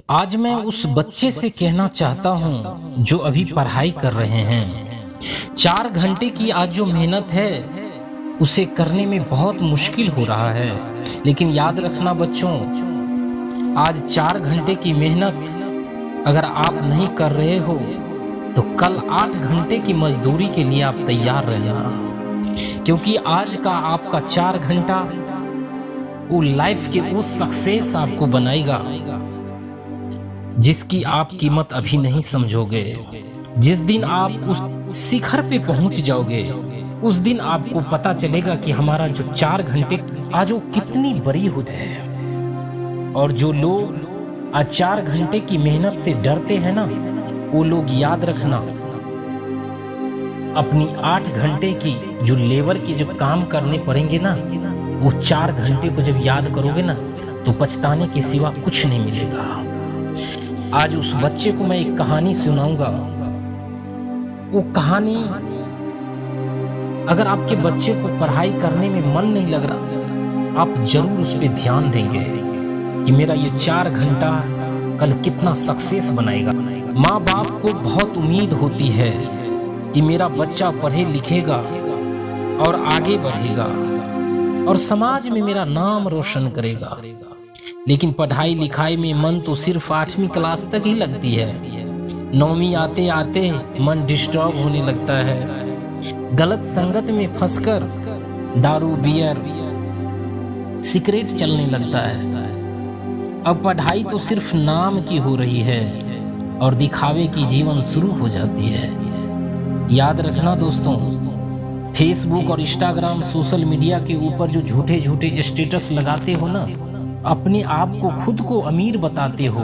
आज मैं उस बच्चे से कहना चाहता हूँ जो अभी पढ़ाई कर रहे हैं। 4 घंटे की आज जो मेहनत है उसे करने में बहुत मुश्किल हो रहा है, लेकिन याद रखना बच्चों, आज 4 घंटे की मेहनत अगर आप नहीं कर रहे हो तो कल 8 घंटे की मजदूरी के लिए आप तैयार रहना, क्योंकि आज का आपका 4 घंटा वो लाइफ के वो सक्सेस आपको बनाएगा जिसकी आप कीमत अभी नहीं समझोगे। जिस दिन आप उस शिखर पे पहुंच जाओगे उस दिन आपको पता चलेगा कि हमारा जो 4 घंटे आज वो कितनी बड़ी हो है। और जो लोग आज 4 घंटे की मेहनत से डरते हैं ना, वो लोग याद रखना, अपनी 8 घंटे की जो लेबर के जो काम करने पड़ेंगे ना, वो 4 घंटे को जब याद करोगे ना तो पछताने के सिवा कुछ नहीं मिलेगा। आज उस बच्चे को मैं एक कहानी सुनाऊंगा। वो कहानी, अगर आपके बच्चे को पढ़ाई करने में मन नहीं लग रहा, आप जरूर उस पर ध्यान देंगे कि मेरा ये 4 घंटा कल कितना सक्सेस बनाएगा। माँ बाप को बहुत उम्मीद होती है कि मेरा बच्चा पढ़े लिखेगा और आगे बढ़ेगा और समाज में मेरा नाम रोशन करेगा, लेकिन पढ़ाई लिखाई में मन तो सिर्फ 8वीं क्लास तक ही लगती है। 9वीं आते आते मन डिस्टर्ब होने लगता है। गलत संगत में फंसकर दारू बियर सिगरेट चलने लगता है। अब पढ़ाई तो सिर्फ नाम की हो रही है और दिखावे की जीवन शुरू हो जाती है। याद रखना दोस्तों, फेसबुक और इंस्टाग्राम सोशल मीडिया के ऊपर जो झूठे झूठे स्टेटस लगाते हो ना, अपने आप को खुद को अमीर बताते हो,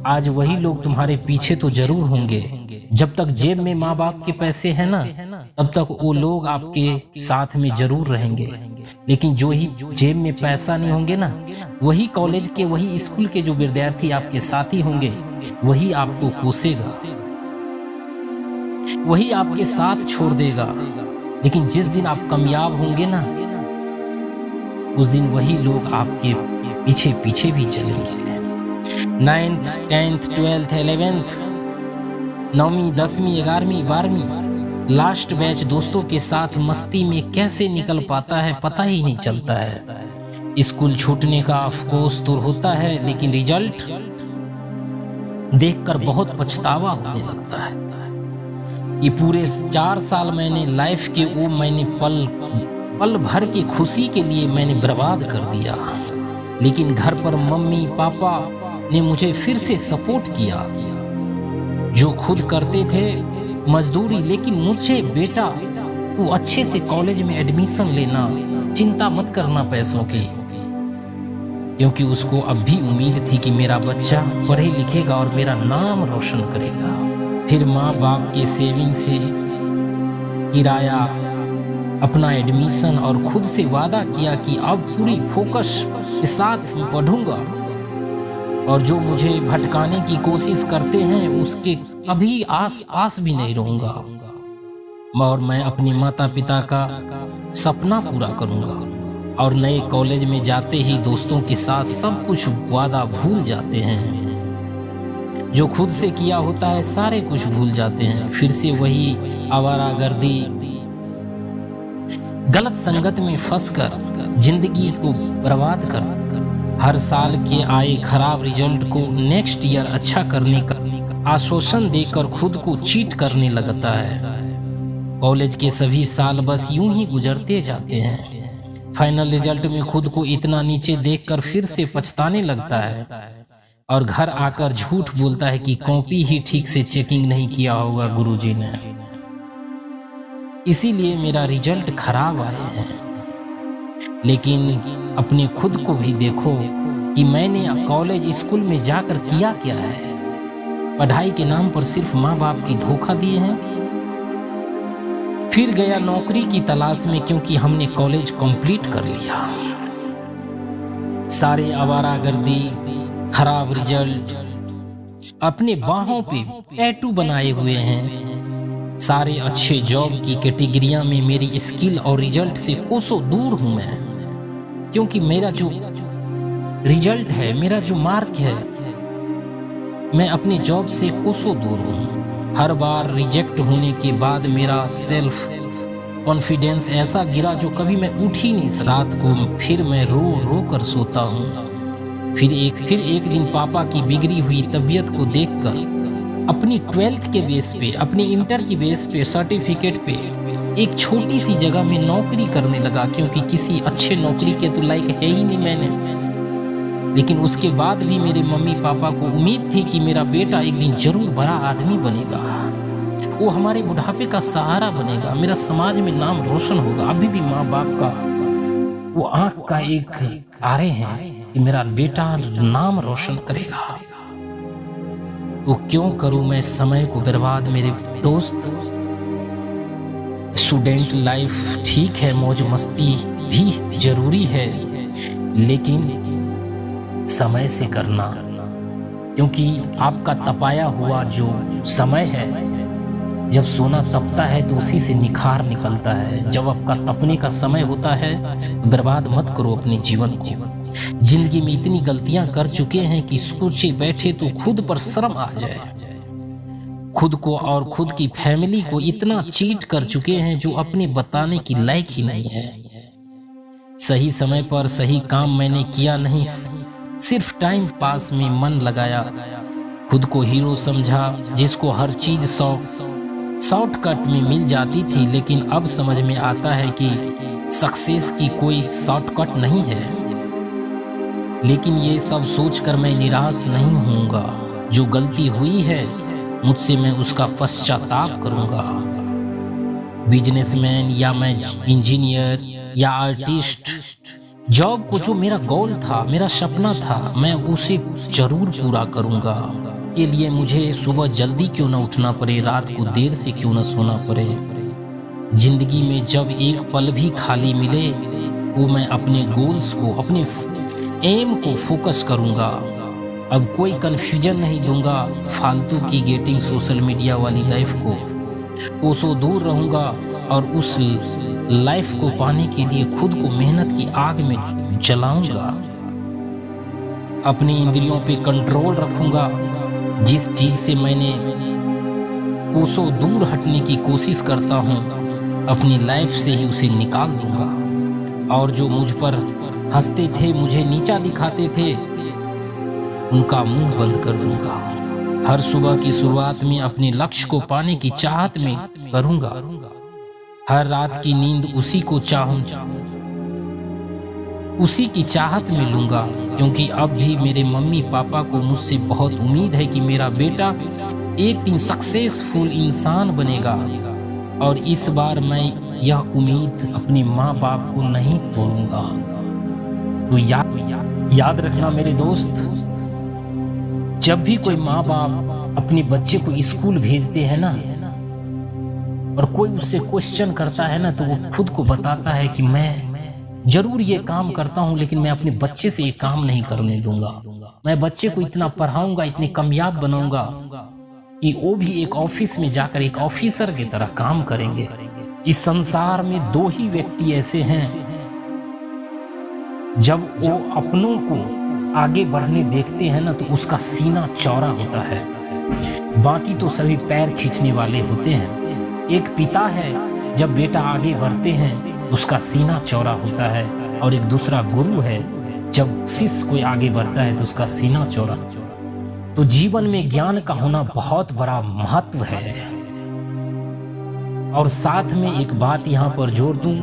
आज वही लोग तुम्हारे पीछे तो जरूर होंगे। जब तक जेब में माँ बाप के पैसे हैं ना, तब तक वो लोग आपके साथ में जरूर रहेंगे, लेकिन जो ही जेब में पैसा नहीं होंगे ना, वही कॉलेज के, वही स्कूल के जो विद्यार्थी आपके साथी होंगे, वही आपको कोसेगा, वही आपके साथ छोड़ देगा। लेकिन जिस दिन आप कामयाब होंगे ना, उस दिन वही लोग आपके पीछे पीछे भी चलेंगे। 9th 10th 12th 11th 9वीं 10वीं 11वीं 12वीं लास्ट बैच दोस्तों के साथ मस्ती में कैसे निकल पाता है पता ही नहीं चलता है। स्कूल छूटने का अफसोस तो होता है, लेकिन रिजल्ट देखकर बहुत पछतावा होने लगता है कि पूरे 4 साल मैंने लाइफ के वो मैंने पल भर की खुशी के लिए मैंने बर्बाद कर दिया। लेकिन घर पर मम्मी पापा ने मुझे फिर से सपोर्ट किया, जो खुद करते थे मजदूरी, लेकिन मुझे बेटा तू अच्छे से कॉलेज में एडमिशन लेना, चिंता मत करना पैसों की, क्योंकि उसको अब भी उम्मीद थी कि मेरा बच्चा पढ़े लिखेगा और मेरा नाम रोशन करेगा। फिर माँ बाप के सेविंग से किराया, अपना एडमिशन और खुद से वादा किया कि अब पूरी फोकस के साथ पढ़ूंगा और जो मुझे भटकाने की कोशिश करते हैं उसके कभी आस पास भी नहीं रहूंगा, और मैं अपने माता पिता का सपना पूरा करूंगा। और नए कॉलेज में जाते ही दोस्तों के साथ सब कुछ वादा भूल जाते हैं, जो खुद से किया होता है सारे कुछ भूल जाते हैं। फिर से वही आवारागर्दी, गलत संगत में फंसकर जिंदगी को बर्बाद कर, हर साल के आए खराब रिजल्ट को नेक्स्ट ईयर अच्छा करने का आश्वासन देकर खुद को चीट करने लगता है। कॉलेज के सभी साल बस यूं ही गुजरते जाते हैं। फाइनल रिजल्ट में खुद को इतना नीचे देखकर फिर से पछताने लगता है और घर आकर झूठ बोलता है कि कॉपी ही ठीक से चेकिंग नहीं किया होगा गुरुजी ने, इसीलिए मेरा रिजल्ट खराब आए हैं। लेकिन अपने खुद को भी देखो कि मैंने कॉलेज स्कूल में जाकर किया क्या है। पढ़ाई के नाम पर सिर्फ माँ बाप की धोखा दिए हैं। फिर गया नौकरी की तलाश में, क्योंकि हमने कॉलेज कंप्लीट कर लिया। सारे आवारागर्दी, खराब रिजल्ट, अपने बाहों पे टैटू बनाए हुए हैं। सारे अच्छे जॉब की कैटेगरिया में मेरी स्किल और रिजल्ट से कोसों दूर हूं मैं, क्योंकि मेरा जो रिजल्ट है, मेरा जो मार्क है, मैं अपनी जॉब से कोसों दूर हूँ। हर बार रिजेक्ट होने के बाद मेरा सेल्फ कॉन्फिडेंस ऐसा गिरा जो कभी मैं उठ ही नहीं सका। रात को फिर मैं रो रो कर सोता हूँ। फिर एक दिन पापा की बिगड़ी हुई तबीयत को देखकर अपनी 12th के बेस पे, अपनी इंटर की बेस पे, सर्टिफिकेट पे एक छोटी सी जगह में नौकरी करने लगा, क्योंकि किसी अच्छे नौकरी के तो लायक है ही नहीं मैंने। लेकिन उसके बाद भी मेरे मम्मी पापा को उम्मीद थी कि मेरा बेटा एक दिन जरूर बड़ा आदमी बनेगा, वो हमारे बुढ़ापे का सहारा बनेगा, मेरा समाज में नाम रोशन होगा। अभी भी माँ बाप का वो आंख का एक आरे हैं कि मेरा बेटा नाम रोशन करेगा। तो क्यों करूं मैं समय को बर्बाद मेरे दोस्त। स्टूडेंट लाइफ ठीक है, मौज मस्ती भी जरूरी है, लेकिन समय से करना, क्योंकि आपका तपाया हुआ जो समय है, जब सोना तपता है तो उसी से निखार निकलता है। जब आपका तपने का समय होता है तो बर्बाद मत करो अपने जीवन को। जिंदगी में इतनी गलतियां कर चुके हैं कि सोचे बैठे तो खुद पर शर्म आ जाए। खुद को और खुद की फैमिली को इतना चीट कर चुके हैं जो अपने बताने की लायक ही नहीं है। सही समय पर सही काम मैंने किया नहीं, सिर्फ टाइम पास में मन लगाया। खुद को हीरो समझा, जिसको हर चीज शॉर्टकट में मिल जाती थी। लेकिन अब समझ में आता है कि सक्सेस की कोई शॉर्टकट नहीं है। लेकिन ये सब सोचकर मैं निराश नहीं होऊंगा। जो गलती हुई है मुझसे, मैं उसका पश्चाताप करूंगा। बिजनेसमैन या मैं इंजीनियर या आर्टिस्ट, जॉब को जो मेरा गोल था, मेरा सपना था, मैं उसे जरूर पूरा करूंगा। के लिए मुझे सुबह जल्दी क्यों ना उठना पड़े, रात को देर से क्यों ना सोना पड़े। जिंदगी में जब एक पल भी खाली मिले वो मैं अपने गोल्स को, अपने एम को फोकस करूंगा। अब कोई कंफ्यूजन नहीं दूंगा फालतू की गेटिंग सोशल मीडिया वाली लाइफ को। कोसों दूर रहूंगा और उस लाइफ को पाने के लिए खुद को मेहनत की आग में जलाऊंगा। अपनी इंद्रियों पे कंट्रोल रखूंगा। जिस चीज से मैंने कोसों दूर हटने की कोशिश करता हूं, अपनी लाइफ से ही उसे निकाल दूंगा। और जो मुझ पर हंसते थे, मुझे नीचा दिखाते थे, उनका मुंह बंद कर दूंगा। हर सुबह की शुरुआत में अपने लक्ष्य को पाने की चाहत में करूंगा। हर रात की नींद उसी को चाहूं, उसी की चाहत में लूंगा, क्योंकि अब भी मेरे मम्मी पापा को मुझसे बहुत उम्मीद है कि मेरा बेटा एक दिन सक्सेसफुल इंसान बनेगा। और इस बार मैं यह उम्मीद अपने माँ बाप को नहीं तोड़ूंगा। तो याद रखना मेरे दोस्त, जब भी कोई माँ बाप अपने बच्चे को स्कूल भेजते हैं ना, और कोई उससे क्वेश्चन करता है ना, तो वो खुद को बताता है कि मैं जरूर ये काम करता हूँ, लेकिन मैं अपने बच्चे से ये काम नहीं करने दूंगा। मैं बच्चे को इतना पढ़ाऊंगा, इतने कामयाब बनाऊंगा कि वो भी एक ऑफिस में जाकर एक ऑफिसर की तरह काम करेंगे। इस संसार में दो ही व्यक्ति ऐसे हैं, जब वो अपनों को आगे बढ़ने देखते हैं ना, तो उसका सीना चौड़ा होता है। बाकी तो सभी पैर खींचने वाले होते हैं। एक पिता है, जब बेटा आगे बढ़ते हैं उसका सीना चौड़ा होता है। और एक दूसरा गुरु है, जब शिष्य कोई आगे बढ़ता है तो उसका सीना चौड़ा। तो जीवन में ज्ञान का होना बहुत बड़ा महत्व है। और साथ में एक बात यहाँ पर जोड़ दूं,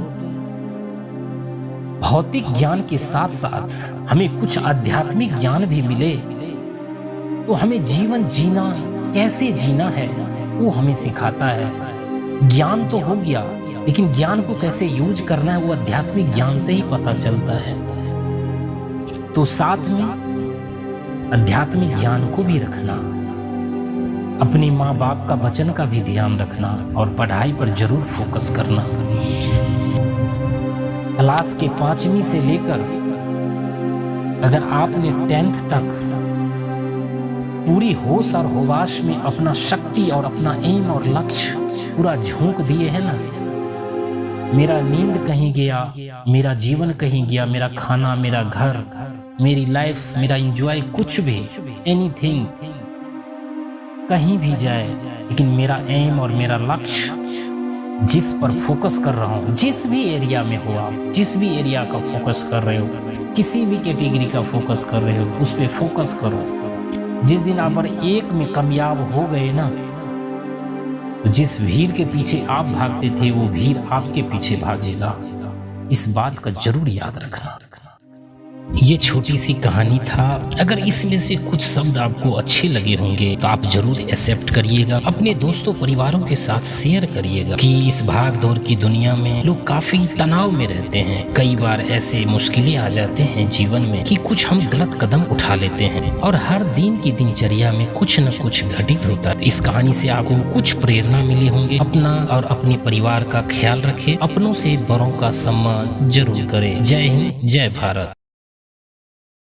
भौतिक ज्ञान के साथ साथ हमें कुछ आध्यात्मिक ज्ञान भी मिले तो हमें जीवन जीना, कैसे जीना है, वो हमें सिखाता है। ज्ञान तो हो गया, लेकिन ज्ञान को कैसे यूज करना है वो आध्यात्मिक ज्ञान से ही पता चलता है। तो साथ में आध्यात्मिक ज्ञान को भी रखना, अपने माँ बाप का वचन का भी ध्यान रखना और पढ़ाई पर जरूर फोकस करना। क्लास के 5वीं से लेकर अगर आपने 10th तक पूरी होश और होवाश में अपना शक्ति और अपना एम और लक्ष्य पूरा झोंक दिए है ना, मेरा नींद कहीं गया, मेरा जीवन कहीं गया, मेरा खाना, मेरा घर, मेरी लाइफ, मेरा एंजॉय, कुछ भी, एनीथिंग, कहीं भी जाए, लेकिन मेरा एम और मेरा लक्ष्य जिस पर फोकस कर रहा हूँ, जिस भी एरिया में हो आप, जिस भी एरिया का फोकस कर रहे हो, किसी भी कैटेगरी का फोकस कर रहे हो, उस पर फोकस करो। जिस दिन आप एक में कामयाब हो गए ना, तो जिस भीड़ के पीछे आप भागते थे वो भीड़ आपके पीछे भागेगा। इस बात का जरूर याद रखना। ये छोटी सी कहानी था। अगर इसमें से कुछ शब्द आपको अच्छे लगे होंगे तो आप जरूर एक्सेप्ट करिएगा, अपने दोस्तों परिवारों के साथ शेयर करिएगा कि इस भाग दौड़ की दुनिया में लोग काफी तनाव में रहते हैं। कई बार ऐसे मुश्किलें आ जाते हैं जीवन में कि कुछ हम गलत कदम उठा लेते हैं और हर दिन की दिनचर्या में कुछ न कुछ घटित होता है। इस कहानी से आपको कुछ प्रेरणा मिली होंगी। अपना और अपने परिवार का ख्याल रखें, अपनों से बड़ों का सम्मान जरूर करें। जय हिंद, जय भारत।